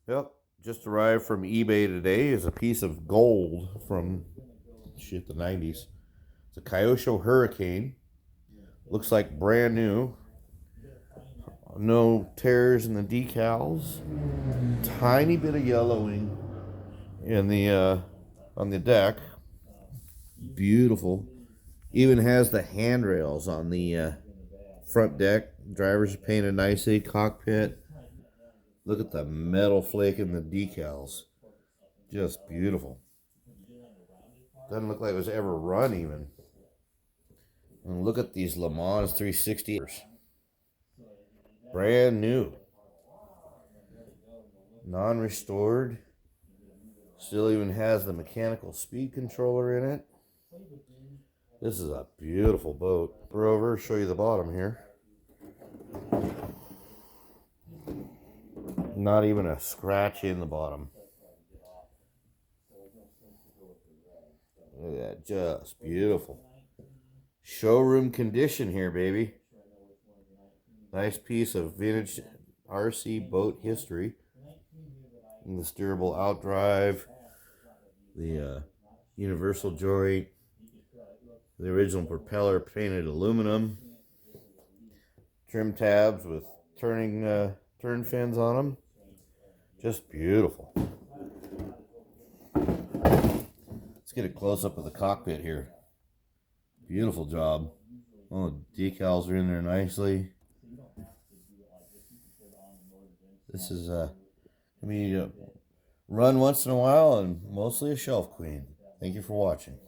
Yep, just arrived from eBay today is a piece of gold from the 90s. It's a Kyosho Hurricane. Looks like brand new. No tears in the decals. Tiny bit of yellowing in the on the deck. Beautiful. Even has the handrails on the front deck. Drivers are painted nicely. Cockpit. Look at the metal flake in the decals. Just beautiful. Doesn't look like it was ever run even. And look at these Le Mans 360. Brand new. Non-restored. Still even has the mechanical speed controller in it. This is a beautiful boat. We're over, show you the bottom here. Not even a scratch in the bottom. Look at that, just beautiful. Showroom condition here, baby. Nice piece of vintage RC boat history. And the steerable outdrive, the universal joint, the original propeller painted aluminum, trim tabs with turn fins on them. Just beautiful. Let's get a close-up of the cockpit here. Beautiful job. Oh, the decals are in there nicely. This is run once in a while and mostly a shelf queen. Thank you for watching.